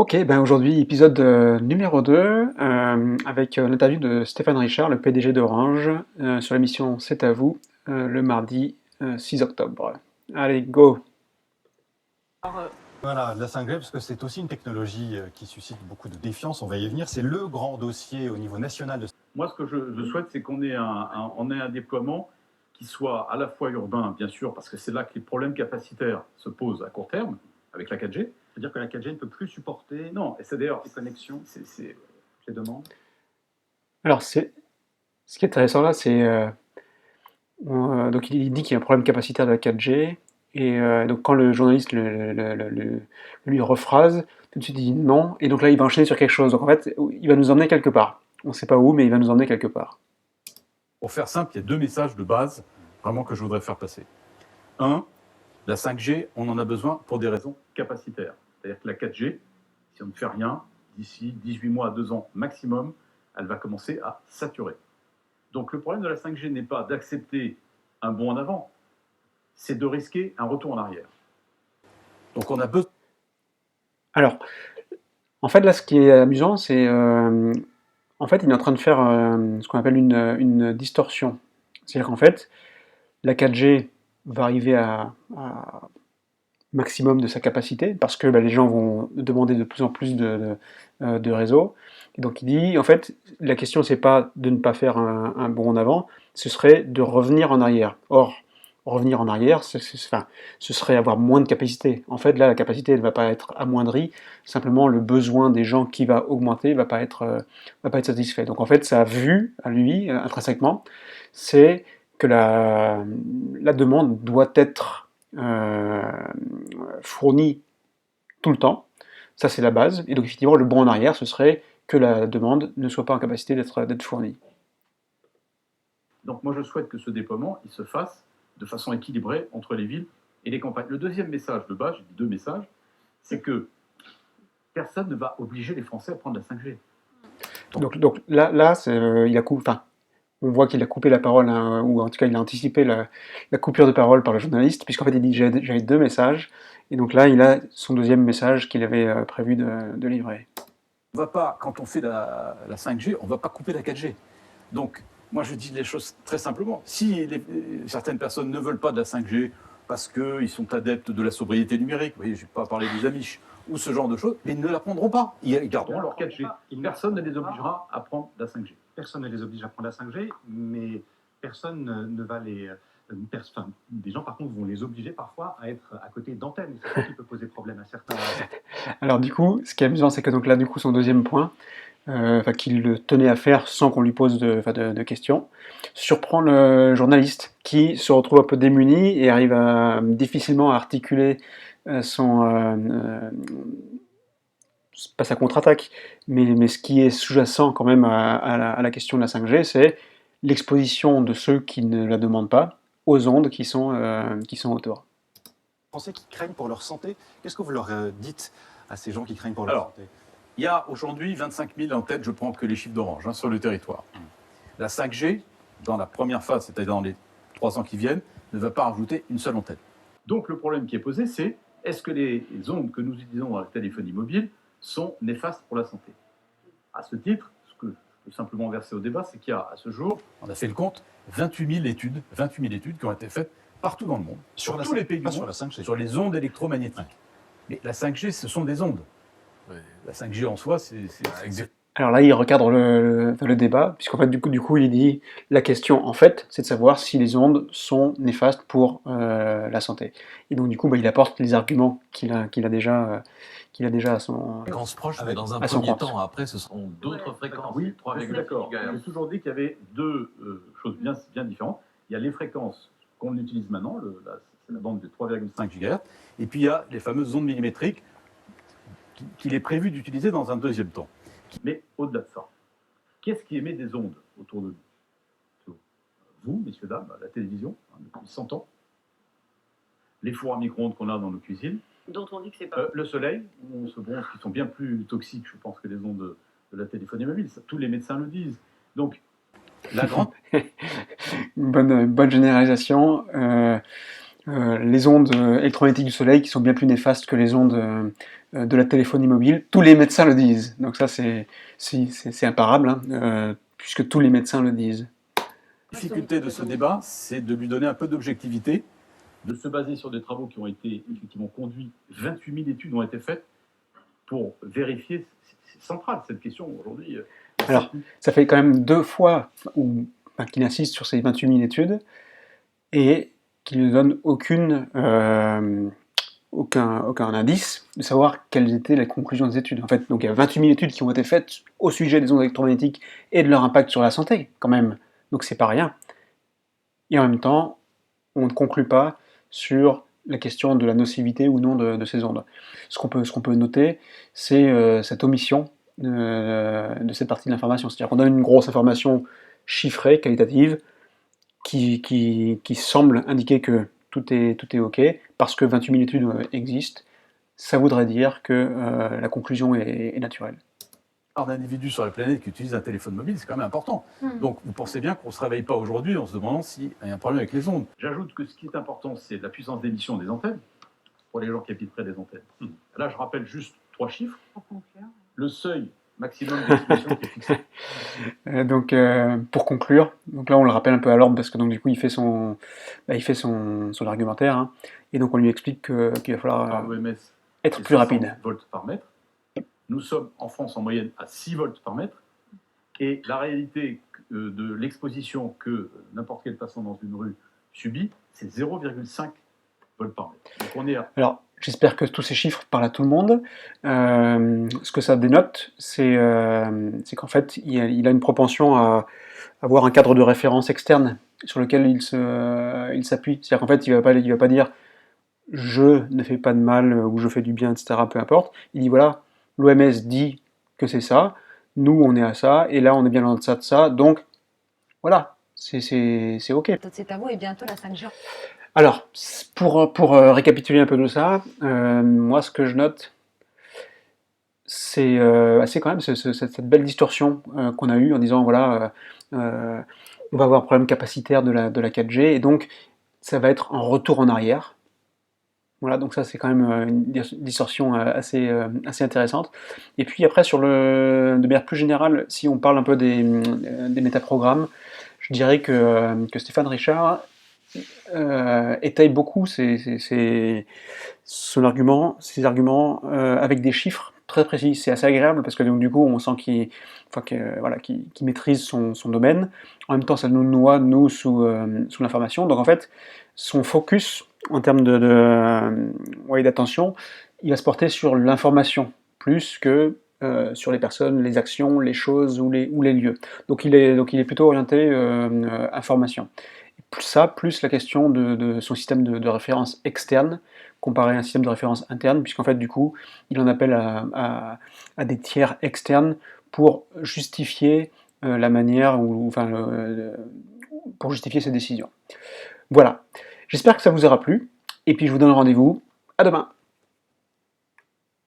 Ok, ben aujourd'hui épisode numéro 2 avec l'interview de Stéphane Richard, le PDG d'Orange, sur l'émission C'est à vous, le mardi 6 octobre. Allez, go! Voilà, la 5G, parce que c'est aussi une technologie qui suscite beaucoup de défiance, on va y venir. C'est le grand dossier au niveau national de... Moi, ce que je souhaite, c'est qu'on ait on ait un déploiement qui soit à la fois urbain, bien sûr, parce que c'est là que les problèmes capacitaires se posent à court terme, avec la 4G. C'est-à-dire que la 4G ne peut plus supporter Non, et c'est d'ailleurs... les connexions, les demandes. Alors, ce qui est intéressant là, c'est... donc il dit qu'il y a un problème capacitaire de la 4G, et donc quand le journaliste lui rephrase, tout de suite il dit non, et donc là il va enchaîner sur quelque chose. Donc en fait, il va nous emmener quelque part. On ne sait pas où, mais il va nous emmener quelque part. Pour faire simple, il y a deux messages de base, vraiment, que je voudrais faire passer. Un, la 5G, on en a besoin pour des raisons capacitaires. C'est-à-dire que la 4G, si on ne fait rien, d'ici 18 mois à 2 ans maximum, elle va commencer à saturer. Donc le problème de la 5G n'est pas d'accepter un bond en avant, c'est de risquer un retour en arrière. Donc on a besoin... Alors, en fait là ce qui est amusant, c'est... en fait il est en train de faire ce qu'on appelle une distorsion. C'est-à-dire qu'en fait, la 4G va arriver à maximum de sa capacité, parce que les gens vont demander de plus en plus de réseaux. Et donc il dit, en fait, la question c'est pas de ne pas faire un bond en avant, ce serait de revenir en arrière. Or, revenir en arrière, enfin, ce serait avoir moins de capacité. En fait, là, la capacité ne va pas être amoindrie, simplement le besoin des gens qui va augmenter va pas être satisfait. Donc en fait, sa vue, à lui, intrinsèquement, c'est que la demande doit être fournie tout le temps. Ça, c'est la base. Et donc, effectivement, le bond en arrière, ce serait que la demande ne soit pas en capacité d'être fournie. Donc moi, je souhaite que ce déploiement, il se fasse de façon équilibrée entre les villes et les campagnes. Le deuxième message de base, j'ai dit deux messages, c'est que personne ne va obliger les Français à prendre la 5G. Donc là il a coupé, enfin, on voit qu'il a coupé la parole, hein, ou en tout cas il a anticipé la coupure de parole par le journaliste, puisqu'en fait il dit j'avais deux messages, et donc là il a son deuxième message qu'il avait prévu de livrer. On va pas, quand on fait la 5G, on ne va pas couper la 4G. Donc, moi je dis les choses très simplement. Si certaines personnes ne veulent pas de la 5G parce qu'ils sont adeptes de la sobriété numérique, vous voyez, je n'ai pas parlé des Amish, ou ce genre de choses, mais ils ne la prendront pas. Ils garderont leur 4G. Personne ne les obligera à prendre la 5G. Personne ne les oblige à prendre la 5G, mais personne ne va les... des gens, par contre, vont les obliger parfois à être à côté d'antennes. C'est ça qui peut poser problème à certains. Alors du coup, ce qui est amusant, c'est que donc là, du coup, son deuxième point, qu'il tenait à faire sans qu'on lui pose de questions, surprend le journaliste qui se retrouve un peu démuni et arrive difficilement à articuler son... pas sa contre-attaque, mais ce qui est sous-jacent quand même à la question de la 5G, c'est l'exposition de ceux qui ne la demandent pas aux ondes qui sont autour. Français qui craignent pour leur santé, qu'est-ce que vous leur dites à ces gens qui craignent pour leur Alors, santé? il y a aujourd'hui 25 000 en tête, je prends que les chiffres d'Orange, sur le territoire. La 5G, dans la première phase, c'est-à-dire dans les 3 ans qui viennent, ne va pas rajouter une seule antenne. Donc le problème qui est posé, c'est est-ce que les ondes que nous utilisons dans la téléphonie mobile sont néfastes pour la santé? À ce titre, ce que je peux simplement verser au débat, c'est qu'il y a à ce jour, on a fait le compte, 28 000 études qui ont été faites partout dans le monde, sur tous les pays du monde, sur la 5G. sur les ondes électromagnétiques. Ouais. Mais la 5G, ce sont des ondes. Ouais. La 5G en soi, c'est Alors là, il recadre le débat, puisqu'en fait, du coup, il dit la question, en fait, c'est de savoir si les ondes sont néfastes pour la santé. Et donc, du coup, il apporte les arguments qu'il a déjà à son. Fréquences proches, mais dans un à son premier compte. temps, après, ce seront d'autres fréquences. Oui, 3,4 d'accord. GHz. J'ai toujours dit qu'il y avait deux choses bien différentes. Il y a les fréquences qu'on utilise maintenant, c'est la bande de 3,5 GHz, et puis il y a les fameuses ondes millimétriques qu'il est prévu d'utiliser dans un deuxième temps. Mais au-delà de ça, qu'est-ce qui émet des ondes autour de nous? Vous, messieurs, dames, la télévision, depuis 100 ans, les fours à micro-ondes qu'on a dans nos cuisines, dont on dit que c'est pas... le soleil, où on se bronze, qui sont bien plus toxiques, je pense, que les ondes de la téléphonie mobile. Ça, tous les médecins le disent. Donc, la grande... Bonne généralisation. les ondes électromagnétiques du soleil qui sont bien plus néfastes que les ondes de la téléphonie mobile. Tous les médecins le disent. Donc ça, c'est imparable, hein, puisque tous les médecins le disent. La difficulté de ce débat, c'est de lui donner un peu d'objectivité, de se baser sur des travaux qui ont été effectivement conduits. 28 000 études ont été faites pour vérifier. C'est central cette question aujourd'hui. Alors, ça fait quand même 2 fois qu'il insiste sur ces 28 000 études et qu'il ne donne aucun indice de savoir quelles étaient les conclusions des études. En fait, donc il y a 28 000 études qui ont été faites au sujet des ondes électromagnétiques et de leur impact sur la santé, quand même. Donc c'est pas rien. Et en même temps, on ne conclut pas sur la question de la nocivité ou non de ces ondes. Ce qu'on peut noter, c'est cette omission de cette partie de l'information. C'est-à-dire qu'on donne une grosse information chiffrée, qualitative, qui semble indiquer que tout est OK, parce que 28 000 études existent. Ça voudrait dire que la conclusion est naturelle. D'individus sur la planète qui utilisent un téléphone mobile, c'est quand même important. Donc vous pensez bien qu'on ne se réveille pas aujourd'hui en se demandant s'il y a un problème avec les ondes. J'ajoute que ce qui est important, c'est la puissance d'émission des antennes, pour les gens qui habitent près des antennes. Là, je rappelle juste 3 chiffres. Le seuil maximum d'expression qui est fixé. Donc pour conclure, donc là on le rappelle un peu à l'ordre parce que donc du coup il fait son argumentaire, hein, et donc on lui explique qu'il va falloir l'OMS, être plus rapide. Volts par mètre. Nous sommes en France en moyenne à 6 volts par mètre, et la réalité de l'exposition que n'importe quel passant dans une rue subit, c'est 0,5 volts par mètre. Donc on est à... Alors, j'espère que tous ces chiffres parlent à tout le monde. Ce que ça dénote, c'est qu'en fait, il a une propension à avoir un cadre de référence externe sur lequel il s'appuie. C'est-à-dire qu'en fait, il va pas dire « je ne fais pas de mal » ou « je fais du bien », etc., peu importe. Il dit « voilà, l'OMS dit que c'est ça, nous on est à ça, et là on est bien en deçà de ça, donc voilà, c'est OK. » C'est à vous et bientôt la 5G. Alors, pour récapituler un peu tout ça, moi ce que je note, c'est quand même cette belle distorsion qu'on a eue en disant voilà, on va avoir un problème capacitaire de la 4G, et donc ça va être un retour en arrière. Voilà, donc ça c'est quand même une distorsion assez intéressante. Et puis après, de manière plus générale, si on parle un peu des métaprogrammes, je dirais que Stéphane Richard étaye beaucoup ses arguments avec des chiffres très précis. C'est assez agréable parce que donc, du coup on sent qu'il maîtrise son domaine. En même temps ça nous noie, nous, sous l'information. Donc en fait, son focus en termes d'attention, il va se porter sur l'information plus que sur les personnes, les actions, les choses ou les lieux. Donc il est plutôt orienté information. Plus la question de son système de référence externe comparé à un système de référence interne, puisqu'en fait du coup il en appelle à des tiers externes pour justifier la manière pour justifier ses décisions. Voilà, j'espère que ça vous aura plu, et puis je vous donne rendez-vous à demain.